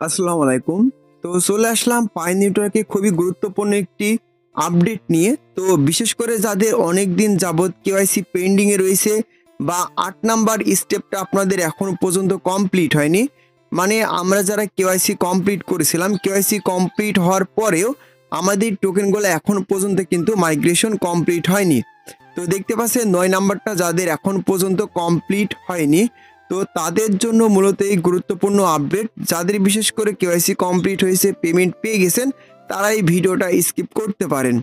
আসসালামু আলাইকুম। তো চলে আসলাম পাই নেটওয়ার্কে খুবই গুরুত্বপূর্ণ একটি আপডেট নিয়ে। তো বিশেষ করে যাদের অনেকদিন যাবৎ কেওয়াইসি পেন্ডিং এ রয়েছে বা ৮ নাম্বার স্টেপটা আপনাদের এখনো পর্যন্ত কমপ্লিট হয়নি। মানে আমরা যারা কেওয়াইসি কমপ্লিট করেছিলাম, কেওয়াইসি কমপ্লিট হওয়ার পরেও আমাদের টোকেনগুলো এখনো পর্যন্ত কিন্তু মাইগ্রেশন কমপ্লিট হয়নি। তো দেখতে পাচ্ছেন ৯ নাম্বারটা যাদের এখন পর্যন্ত কমপ্লিট হয়নি, তো তাদের জন্য মূলত এই গুরুত্বপূর্ণ আপডেট। যাদের বিশেষ করে কেওয়াইসি কমপ্লিট হয়েছে, পেমেন্ট পেয়ে গেছেন, তারা এই ভিডিওটা স্কিপ করতে পারেন।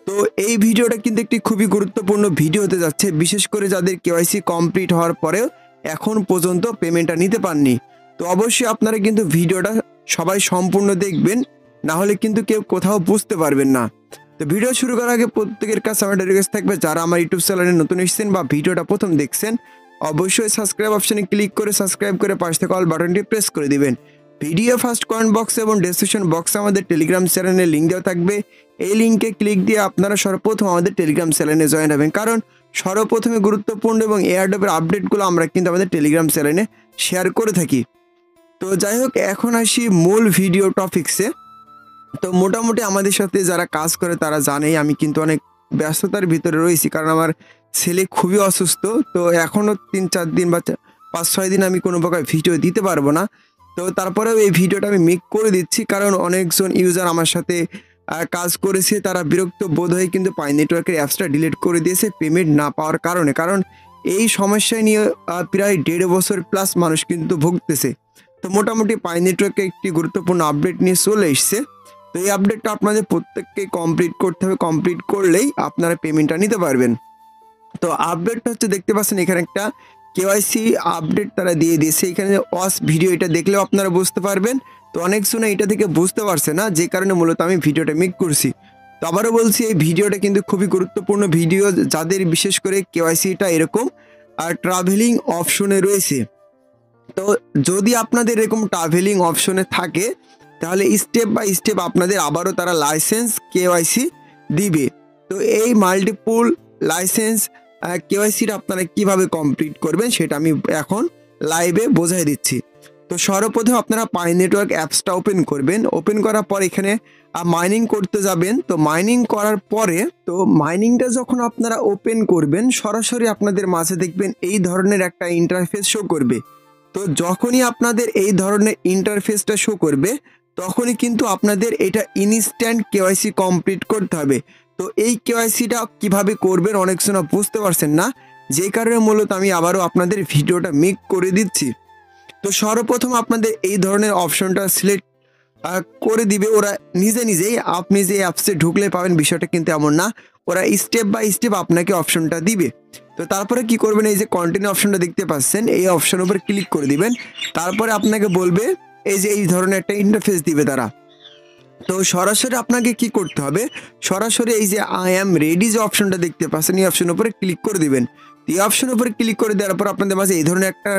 তো এই ভিডিওটা কিন্তু একটি খুবই গুরুত্বপূর্ণ ভিডিও হতে যাচ্ছে, বিশেষ করে যাদের কেওয়াইসি কমপ্লিট হওয়ার পরেও এখন পর্যন্ত পেমেন্টটা নিতে পাননি। তো অবশ্যই আপনারা কিন্তু ভিডিওটা সবাই সম্পূর্ণ দেখবেন, না হলে কিন্তু কেউ কোথাও বুঝতে পারবেন না। তো ভিডিও শুরু করার আগে প্রত্যেকের কাছে আমার রিকোয়েস্ট থাকবে, যারা আমার ইউটিউব চ্যানেলে নতুন এসেছেন বা ভিডিওটা প্রথম দেখছেন, অবশ্যই সাবস্ক্রাইব অপশনে ক্লিক করে সাবস্ক্রাইব করে পাশে থাকা অল বাটনটি প্রেস করে দিবেন। ভিডিও ফার্স্ট কমেন্ট বক্স এবং ডেসক্রিপশন বক্সে আমাদের টেলিগ্রাম চ্যানেলের লিঙ্ক দেওয়া থাকবে। এই লিঙ্কে ক্লিক দিয়ে আপনারা সর্বপ্রথম আমাদের টেলিগ্রাম চ্যানেলে জয়েন হবেন, কারণ সর্বপ্রথমে গুরুত্বপূর্ণ এবং এয়ারড্রপের আপডেটগুলো আমরা কিন্তু আমাদের টেলিগ্রাম চ্যানেলে শেয়ার করে থাকি। তো যাই হোক, এখন আসি মূল ভিডিও টপিক্সে। তো মোটামুটি আমাদের সাথে যারা কাজ করে তারা জানেই আমি কিন্তু অনেক ব্যস্ততার ভিতরে রয়েছি, কারণ আমার ছেলে খুবই অসুস্থ। তো এখনও ৩-৪ দিন বা ৫-৬ দিন আমি কোনো প্রকার ভিডিও দিতে পারবো না। তো তারপরেও এই ভিডিওটা আমি মেক করে দিচ্ছি, কারণ অনেকজন ইউজার আমার সাথে কাজ করেছে, তারা বিরক্ত বোধ হয়ে কিন্তু পাই নেটওয়ার্কের অ্যাপসটা ডিলিট করে দিয়েছে পেমেন্ট না পাওয়ার কারণে। কারণ এই সমস্যায় নিয়ে প্রায় ১.৫ বছর প্লাস মানুষ কিন্তু ভুগতেছে। তো মোটামুটি পাই নেটওয়ার্কে একটি গুরুত্বপূর্ণ আপডেট নিয়ে চলে এসছে। তো এই আপডেটটা আপনাদের প্রত্যেককেই কমপ্লিট করতে হবে, কমপ্লিট করলেই আপনারা পেমেন্টটা নিতে পারবেন। তো আপডেটটা হচ্ছে, দেখতে পাচ্ছেন এখানে একটা কেওয়াইসি আপডেট তারা দিয়ে দিয়েছে। এখানে ওয়াচ ভিডিও, এটা দেখলেও আপনারা বুঝতে পারবেন। তো অনেকজনে এটা থেকে বুঝতে পারছে না, যে কারণে মূলত আমি ভিডিওটা মেক করছি। তো আবারও বলছি, এই ভিডিওটা কিন্তু খুবই গুরুত্বপূর্ণ ভিডিও, যাদের বিশেষ করে কেওয়াইসিটা এরকম আর ট্রাভেলিং অপশনে রয়েছে। তো যদি আপনাদের এরকম ট্রাভেলিং অপশনে থাকে, তাহলে স্টেপ বাই স্টেপ আপনাদের আবারও তারা লাইসেন্স কেওয়াইসি দিবে। তো এই মাল্টিপল লাইসেন্স কেওয়াইসিটা আপনারা কিভাবে কমপ্লিট করবেন সেটা আমি এখন লাইভে বোঝাই দিচ্ছি। তো সর্বপ্রথম আপনারা পাই নেটওয়ার্ক অ্যাপসটা ওপেন করবেন। ওপেন করার পর এখানে মাইনিং করতে যাবেন। তো মাইনিং করার পরে, তো মাইনিংটা যখন আপনারা ওপেন করবেন, সরাসরি আপনাদের মাঝে দেখবেন এই ধরনের একটা ইন্টারফেস শো করবে। তো যখনই আপনাদের এই ধরনের ইন্টারফেসটা শো করবে, তখনই কিন্তু আপনাদের এটা ইনস্ট্যান্ট কেওয়াইসি কমপ্লিট করতে হবে। তো এই কেওয়াইসিটা কিভাবে করবেন অনেক সময় বুঝতে পারছেন না, যে কারণে মূলত আমি আবারও আপনাদের ভিডিওটা মেক করে দিচ্ছি। তো সর্বপ্রথম আপনাদের এই ধরনের অপশনটা সিলেক্ট করে দিবে ওরা নিজে নিজেই। আপনি যে অ্যাপসে ঢুকলে পাবেন, বিষয়টা কিন্তু এমন না, ওরা স্টেপ বাই স্টেপ আপনাকে অপশনটা দিবে। তো তারপরে কি করবেন, এই যে কন্টিনিউ অপশনটা দেখতে পাচ্ছেন, এই অপশনের উপর ক্লিক করে দিবেন। তারপরে আপনাকে বলবে এই যে এই ধরনের একটা ইন্টারফেস দিবে তারা। তো সরাসরি আপনাকে কি করতে হবে, সরাসরি এই যে আই অ্যাম রেডি যে অপশনটা দেখতে পাচ্ছেন, এই অপশনের উপরে ক্লিক করে দিবেন। এই অপশনের উপরে ক্লিক করে দেওয়ার পর আপনাদের মাঝে এই ধরনের একটা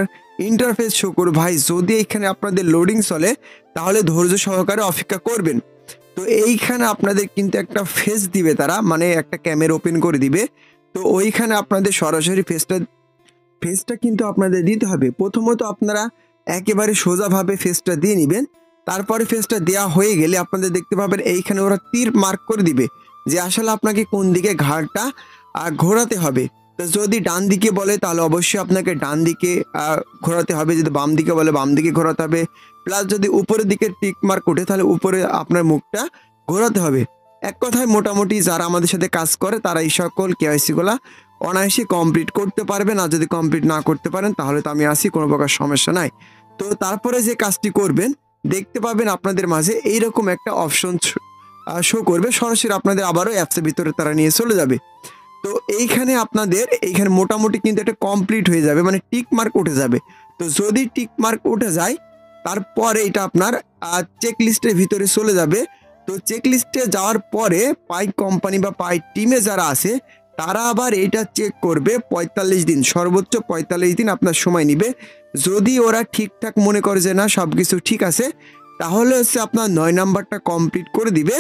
ইন্টারফেস শো করবে। ভাই, যদি এখানে আপনাদের লোডিং চলে, তাহলে ধৈর্য সহকারে অপেক্ষা করবেন। তো এইখানে আপনাদের কিন্তু একটা ফেস দিবে তারা, মানে একটা ক্যামেরা ওপেন করে দিবে। তো ওইখানে আপনাদের সরাসরি ফেসটা কিন্তু আপনাদের দিতে হবে। প্রথমত আপনারা একেবারে সোজাভাবে ফেসটা দিয়ে নেবেন। তারপরে ফেসটা দেওয়া হয়ে গেলে আপনাদের দেখতে পাবেন এইখানে ওরা তীর মার্ক করে দিবে, যে আসলে আপনাকে কোন দিকে ঘাড়টা ঘোরাতে হবে। তো যদি ডান দিকে বলে, তাহলে অবশ্যই আপনাকে ডান দিকে ঘোরাতে হবে। যদি বাম দিকে বলে, বাম দিকে ঘোরাতে হবে। প্লাস যদি উপরের দিকে টিক মার্ক ওঠে, তাহলে উপরে আপনার মুখটা ঘোরাতে হবে। এক কথায় মোটামুটি যারা আমাদের সাথে কাজ করে, তারা এই সকল কেওয়াইসিগুলা অনায়াসে কমপ্লিট করতে পারবেন। আর যদি কমপ্লিট না করতে পারেন, তাহলে তো আমি আসি, কোনো প্রকার সমস্যা নাই। তো তারপরে যে কাজটি করবেন, দেখতে পাবেন আপনাদের মাঝে এইরকম একটা অপশন শো করবে। সরাসরি আপনাদের আবারও অ্যাপসের ভিতরে তারা নিয়ে চলে যাবে। তো এইখানে আপনাদের এইখানে মোটামুটি কিন্তু এটা কমপ্লিট হয়ে যাবে, মানে টিক মার্ক উঠে যাবে। তো যদি টিক মার্ক উঠে যায়, তারপরে এটা আপনার চেক লিস্টের ভিতরে চলে যাবে। তো চেক লিস্টে যাওয়ার পরে পাই কোম্পানি বা পাই টিমে যারা আছে, তারা আবার এইটা চেক করবে ৪৫ দিন, সর্বোচ্চ ৪৫ দিন আপনার সময় নেবে। যদি ওরা ঠিকঠাক মনে করে যে না, সব কিছু ঠিক আছে, তাহলে হচ্ছে আপনার ৯ নাম্বারটা কমপ্লিট করে দিবে,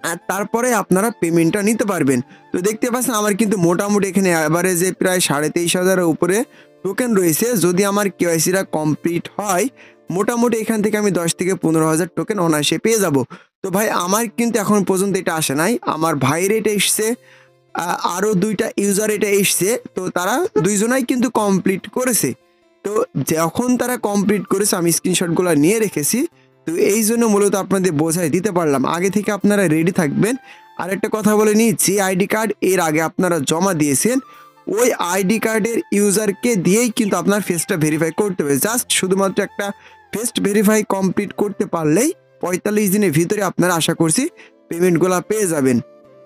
আর তারপরে আপনারা পেমেন্টটা নিতে পারবেন। তো দেখতে পাচ্ছেন আমার কিন্তু মোটামুটি এখানে অ্যাভারেজে প্রায় ২৩,৫০০ উপরে টোকেন রয়েছে। যদি আমার কেওয়াইসিটা কমপ্লিট হয়, মোটামুটি এখান থেকে আমি 10 থেকে 15,000 টোকেন অনায়াসে পেয়ে যাব। তো ভাই আমার কিন্তু এখন পর্যন্ত এটা আসে নাই, আমার ভাইয়ের এটা এসছে, আরও 2টা ইউজার এটা এসছে, তো তারা 2জনাই কিন্তু কমপ্লিট করেছে। তো যখন তারা কমপ্লিট করেছে আমি স্ক্রিনশটগুলো নিয়ে রেখেছি। তো এই জন্য মূলত আপনাদের বোঝাই দিতে পারলাম, আগে থেকে আপনারা রেডি থাকবেন। আর একটা কথা বলে নিই, যে আইডি কার্ড এর আগে আপনারা জমা দিয়েছেন ওই আইডি কার্ডের ইউজারকে দিয়েই কিন্তু আপনার ফেসটা ভেরিফাই করতে হবে। জাস্ট শুধুমাত্র একটা ফেস ভেরিফাই কমপ্লিট করতে পারলেই 45 দিনের ভিতরে আপনারা আশা করছি পেমেন্টগুলো পেয়ে যাবেন।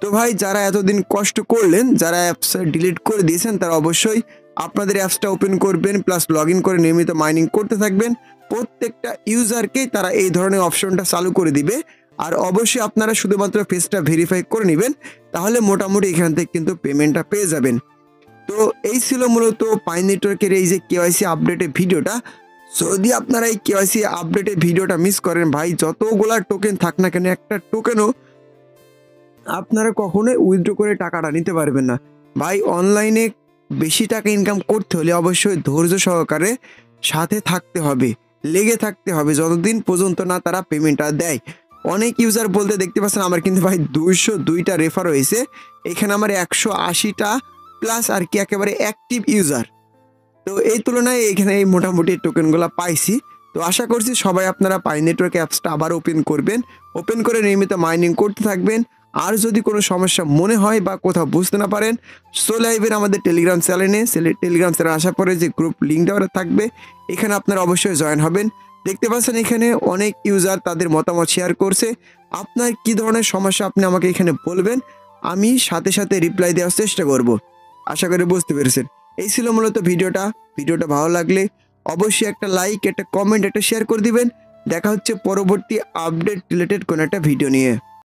তো ভাই যারা এতদিন কষ্ট করলেন, যারা অ্যাপস ডিলিট করে দিয়েছেন, তারা অবশ্যই আপনাদের অ্যাপসটা ওপেন করবেন, প্লাস লগ ইন করে নিয়মিত মাইনিং করতে থাকবেন। প্রত্যেকটা ইউজারকেই তারা এই ধরনের অপশনটা চালু করে দিবে। আর অবশ্যই আপনারা শুধুমাত্র ফেসটা ভেরিফাই করে নেবেন, তাহলে মোটামুটি এখান থেকে কিন্তু পেমেন্টটা পেয়ে যাবেন। তো এই ছিল মূলত পাই নেটওয়ার্কের এই যে কেওয়াইসি আপডেটের ভিডিওটা। যদি আপনারা এই কেওয়াইসি আপডেটের ভিডিওটা মিস করেন, ভাই যতগুলা টোকেন থাক না কেন, একটা টোকেনও আপনারা কখনোই উইথড্র করে টাকাটা নিতে পারবেন না। ভাই অনলাইনে বেশি টাকা ইনকাম করতে হলে অবশ্যই ধৈর্য সহকারে সাথে থাকতে হবে, লেগে থাকতে হবে, যতদিন পর্যন্ত না তারা পেমেন্টটা দেয়। অনেক ইউজার বলতে দেখতে পাচ্ছেন আমার কিন্তু ভাই 202টা রেফার হয়েছে, এখানে আমার 180টা প্লাস আর কি একেবারে অ্যাক্টিভ ইউজার। তো এই তুলনায় এখানে এই মোটামুটি টোকেনগুলো পাইছি। তো আশা করছি সবাই আপনারা পাই নেটওয়ার্ক অ্যাপসটা আবার ওপেন করবেন, ওপেন করে নিয়মিত মাইনিং করতে থাকবেন। আর যদি কোনো সমস্যা মনে হয় বা কোথাও বুঝতে না পারেন, চলে আসবেন আমাদের টেলিগ্রাম চ্যানেলে। টেলিগ্রাম চ্যানেল আসার পরে যে গ্রুপ লিঙ্ক দেওয়া থাকবে, এখানে আপনারা অবশ্যই জয়েন হবেন। দেখতে পাচ্ছেন এখানে অনেক ইউজার তাদের মতামত শেয়ার করছে। আপনার কি ধরনের সমস্যা আপনি আমাকে এখানে বলবেন, আমি সাথে সাথে রিপ্লাই দেওয়ার চেষ্টা করব। আশা করি বুঝতে পেরেছেন। এই ছিল মূলত ভিডিওটা ভালো লাগলে অবশ্যই একটা লাইক, একটা কমেন্ট, একটা শেয়ার করে দিবেন। দেখা হচ্ছে পরবর্তী আপডেট রিলেটেড কোনো একটা ভিডিও নিয়ে।